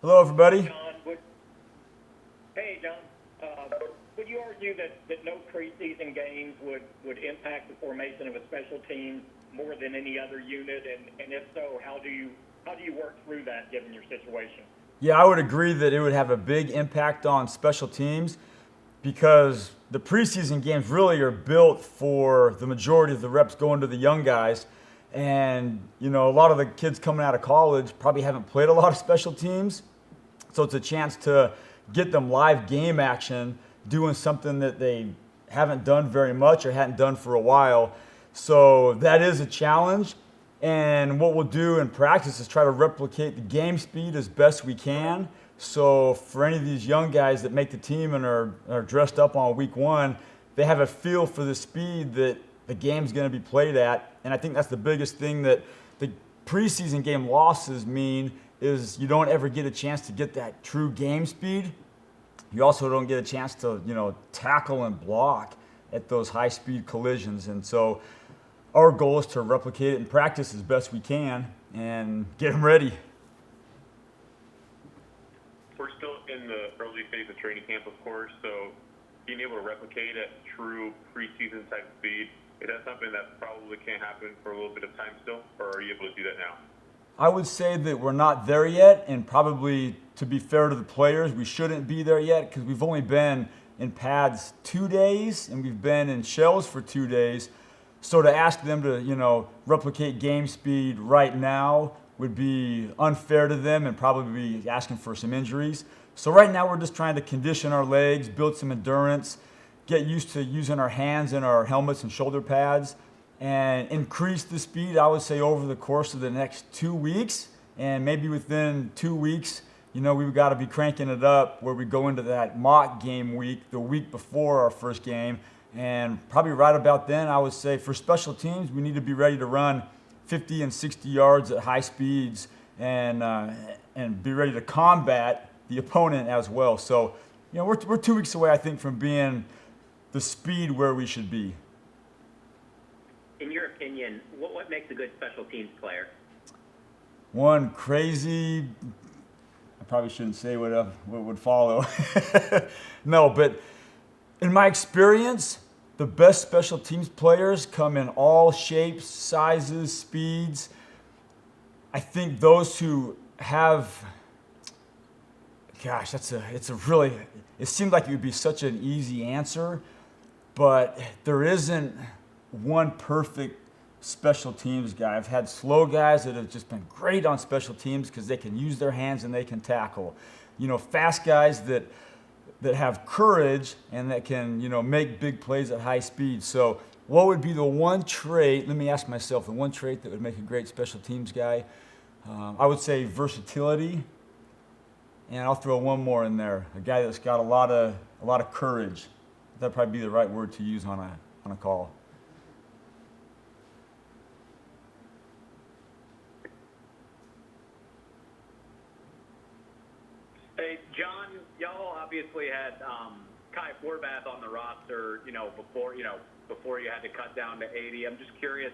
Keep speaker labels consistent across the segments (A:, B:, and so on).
A: Hello, everybody.
B: John, hey, John, would you argue that no preseason games would impact the formation of a special team more than any other unit? And if so, how do you work through that given your situation?
A: Yeah, I would agree that it would have a big impact on special teams because the preseason games really are built for the majority of the reps going to the young guys. And, a lot of the kids coming out of college probably haven't played a lot of special teams. So it's a chance to get them live game action doing something that they haven't done very much or hadn't done for a while. So that is a challenge. And what we'll do in practice is try to replicate the game speed as best we can. So for any of these young guys that make the team and are dressed up on week one, they have a feel for the speed that the game's going to be played at. And I think that's the biggest thing that the preseason game losses mean is you don't ever get a chance to get that true game speed. You also don't get a chance to, tackle and block at those high-speed collisions. And so our goal is to replicate it in practice as best we can and get them ready.
C: We're still in the early phase of training camp, of course, so being able to replicate at true preseason type speed, is that something that probably can't happen for a little bit of time still, or are you able to do that now?
A: I would say that we're not there yet, and probably, to be fair to the players, we shouldn't be there yet because we've only been in pads 2 days, and we've been in shells for 2 days. So to ask them to, replicate game speed right now would be unfair to them and probably be asking for some injuries. So right now we're just trying to condition our legs, build some endurance, get used to using our hands in our helmets and shoulder pads, and increase the speed, I would say, over the course of the next 2 weeks. And maybe within 2 weeks, we've got to be cranking it up where we go into that mock game week, the week before our first game. And probably right about then, I would say for special teams, we need to be ready to run 50 and 60 yards at high speeds and be ready to combat the opponent as well. So, we're 2 weeks away, I think, from being the speed where we should be.
D: In your opinion, what makes a good special teams player?
A: One, crazy. I probably shouldn't say what would follow. No, but in my experience, the best special teams players come in all shapes, sizes, speeds. I think those who have, it seemed like it would be such an easy answer, but there isn't one perfect special teams guy. I've had slow guys that have just been great on special teams because they can use their hands and they can tackle. Fast guys that have courage and that can, make big plays at high speed. So what would be the one trait, let me ask myself, the one trait that would make a great special teams guy? I would say versatility, and I'll throw one more in there, a guy that's got a lot of courage. That'd probably be the right word to use on a call.
D: Hey, John, y'all obviously had Kai Forbath on the roster, before you had to cut down to 80. I'm just curious,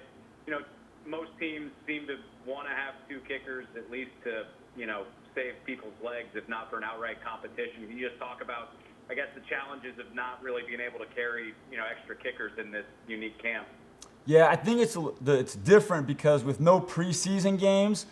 D: most teams seem to want to have two kickers at least to, save people's legs, if not for an outright competition. Can you just talk about, I guess, the challenges of not really being able to carry, extra kickers in this unique camp?
A: Yeah, I think it's different because with no preseason games,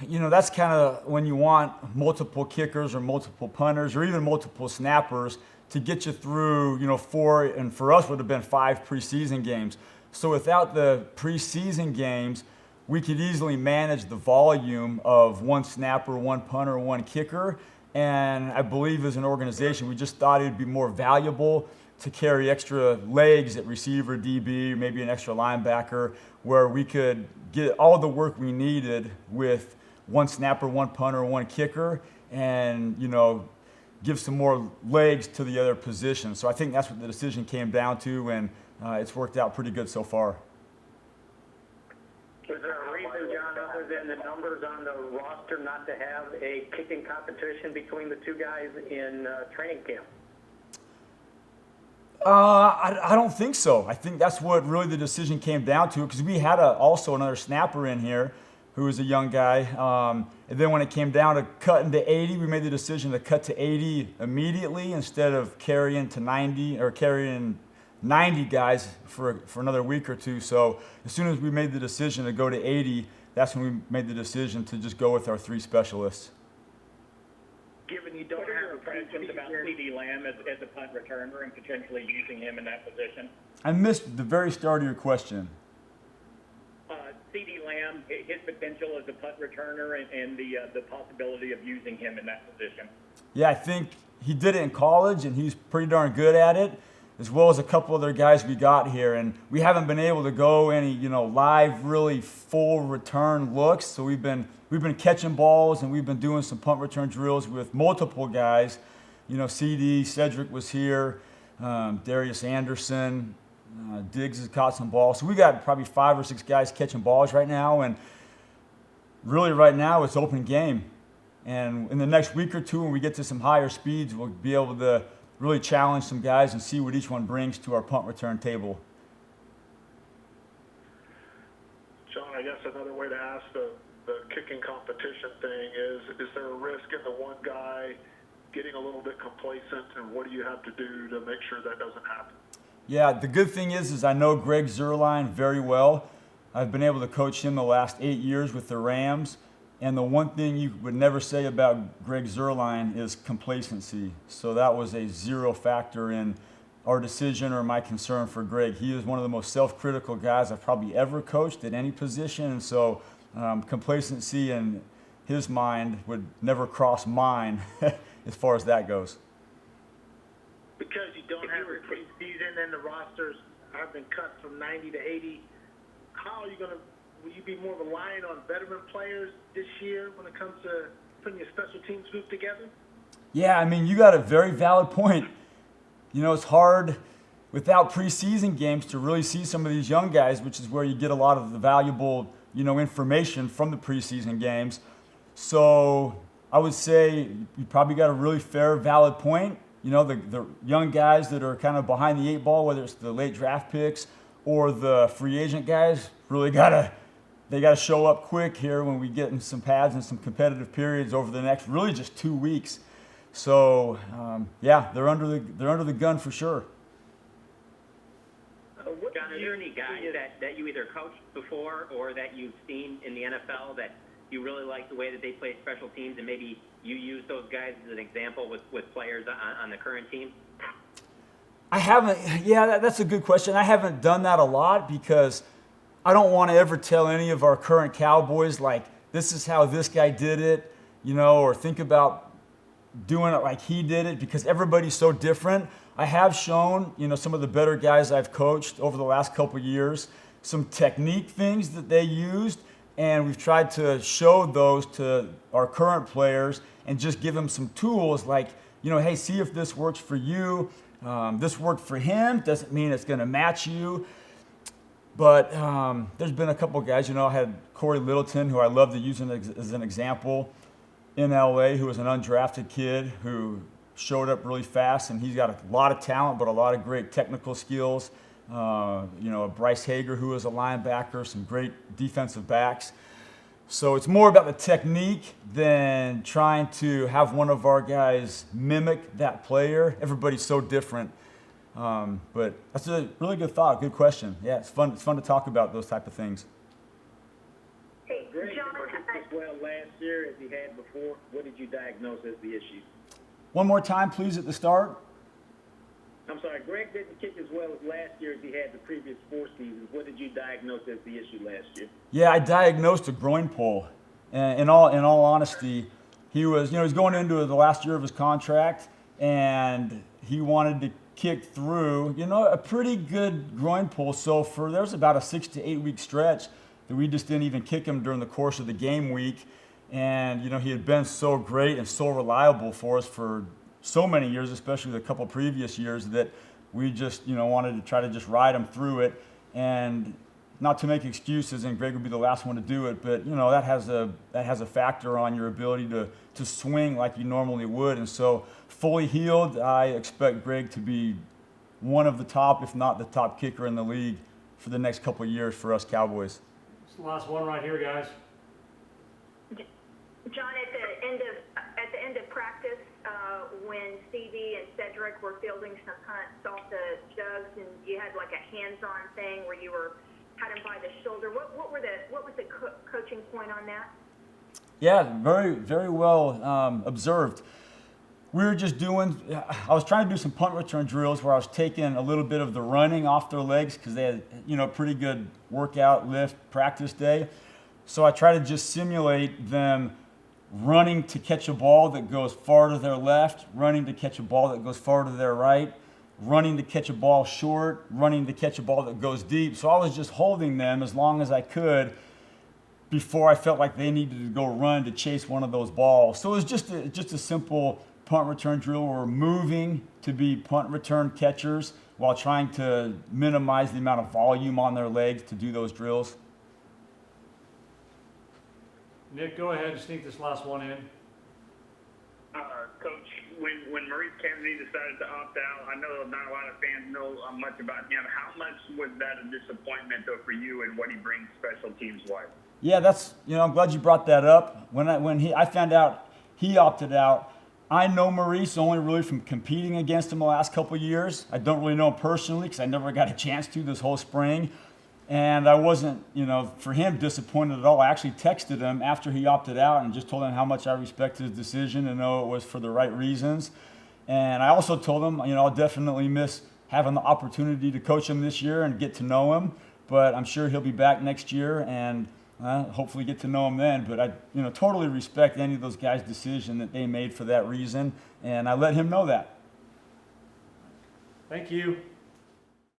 A: that's kind of when you want multiple kickers or multiple punters or even multiple snappers to get you through, 4, and for us would have been 5 preseason games. So without the preseason games, we could easily manage the volume of one snapper, one punter, one kicker. And I believe as an organization, we just thought it would be more valuable to carry extra legs at receiver, DB, maybe an extra linebacker, where we could get all the work we needed with one snapper, one punter, one kicker, and, give some more legs to the other position. So I think that's what the decision came down to, and it's worked out pretty good so far.
E: Is there a reason, John, other than the numbers on the roster, not to have a kicking competition between the two guys in training camp?
A: I don't think so. I think that's what really the decision came down to, because we had also another snapper in here who was a young guy. And then when it came down to cutting to 80, we made the decision to cut to 80 immediately instead of carrying to 90 or carrying 90 guys for another week or two. So as soon as we made the decision to go to 80, that's when we made the decision to just go with our 3 specialists.
B: Given you don't have impressions about C.D. Lamb as a punt returner and potentially using him in that position?
A: I missed the very start of your question.
B: C.D. Lamb, his potential as a punt returner and the possibility of using him in that position.
A: Yeah, I think he did it in college, and he's pretty darn good at it, as well as a couple other guys we got here. And we haven't been able to go any, live, really full return looks. So we've been catching balls, and we've been doing some punt return drills with multiple guys. CD, Cedric was here, Darius Anderson, Diggs has caught some balls. So we got probably 5 or 6 guys catching balls right now, and really right now it's open game. And in the next week or two, when we get to some higher speeds, we'll be able to really challenge some guys and see what each one brings to our punt return table.
F: John, I guess another way to ask the kicking competition thing is there a risk in the one guy getting a little bit complacent, and what do you have to do to make sure that doesn't happen?
A: Yeah, the good thing is I know Greg Zuerlein very well. I've been able to coach him the last 8 years with the Rams. And the one thing you would never say about Greg Zuerlein is complacency. So that was a 0 factor in our decision or my concern for Greg. He is one of the most self-critical guys I've probably ever coached at any position. And so complacency in his mind would never cross mine as far as that goes.
G: Because you don't have a preseason and the rosters have been cut from 90 to 80, how are you going to, will you be more reliant on veteran players this year when it comes to putting your special teams group together?
A: Yeah, I mean, you got a very valid point. It's hard without preseason games to really see some of these young guys, which is where you get a lot of the valuable, information from the preseason games. So I would say you probably got a really fair, valid point. The young guys that are kind of behind the 8 ball, whether it's the late draft picks or the free agent guys, really they got to show up quick here when we get in some pads and some competitive periods over the next really just 2 weeks. So they're under the gun for sure.
H: John, are there any guys that you either coached before or that you've seen in the NFL that you really like the way that they play special teams, and maybe you use those guys as an example with players on the current team?
A: I haven't. Yeah, that's a good question. I haven't done that a lot because I don't want to ever tell any of our current Cowboys, like, this is how this guy did it, or think about doing it like he did it, because everybody's so different. I have shown, some of the better guys I've coached over the last couple of years, some technique things that they used, and we've tried to show those to our current players and just give them some tools like, hey, see if this works for you. This worked for him. Doesn't mean it's going to match you. But there's been a couple guys, I had Corey Littleton, who I love to use as an example, in LA, who was an undrafted kid who showed up really fast, and he's got a lot of talent, but a lot of great technical skills. Bryce Hager, who was a linebacker, some great defensive backs. So it's more about the technique than trying to have one of our guys mimic that player. Everybody's so different. But that's a really good thought, good question. Yeah, it's fun to talk about those type of things.
E: Hey,
G: Greg
E: John,
G: didn't kick as well last year as he had before. What did you diagnose as the issue?
A: One more time, please, at the start.
G: I'm sorry, Greg didn't kick as well as last year as he had the previous 4 seasons. What did you diagnose as the issue last year?
A: Yeah, I diagnosed a groin pull. And in all honesty, he was, he's going into the last year of his contract, and he wanted to kick through, a pretty good groin pull. So there was about a 6 to 8 week stretch that we just didn't even kick him during the course of the game week. And, he had been so great and so reliable for us for so many years, especially the couple previous years, that we just, wanted to try to just ride him through it. And not to make excuses, and Greg would be the last one to do it, but, that has a factor on your ability to swing like you normally would. And so fully healed, I expect Greg to be one of the top, if not the top kicker in the league for the next couple of years for us Cowboys.
I: It's the last one right here, guys. John, at the end of practice, when Stevie and Cedric were fielding some punts off the jugs, and you had like a hands-on thing where you had him by the shoulder. What was the coaching point on that?
A: Yeah, very, very well observed. We were just I was trying to do some punt return drills where I was taking a little bit of the running off their legs because they had, pretty good workout, lift, practice day. So I try to just simulate them running to catch a ball that goes far to their left, running to catch a ball that goes far to their right, running to catch a ball short, running to catch a ball that goes deep. So I was just holding them as long as I could before I felt like they needed to go run to chase one of those balls. So it was just a simple punt return drill. We're moving to be punt return catchers while trying to minimize the amount of volume on their legs to do those drills.
J: Nick, go ahead and sneak this last one in.
K: Coach, when Maurice Kennedy decided to opt out, I know not a lot of fans know much about him. How much was that a disappointment, though, for you and what he brings special teams-wise?
A: Yeah, that's, I'm glad you brought that up. When I found out he opted out, I know Maurice only really from competing against him the last couple of years. I don't really know him personally because I never got a chance to this whole spring. And I wasn't, for him, disappointed at all. I actually texted him after he opted out and just told him how much I respect his decision and know it was for the right reasons. And I also told him, I'll definitely miss having the opportunity to coach him this year and get to know him. But I'm sure he'll be back next year and hopefully get to know him then. But I, totally respect any of those guys' decision that they made for that reason. And I let him know that.
J: Thank you.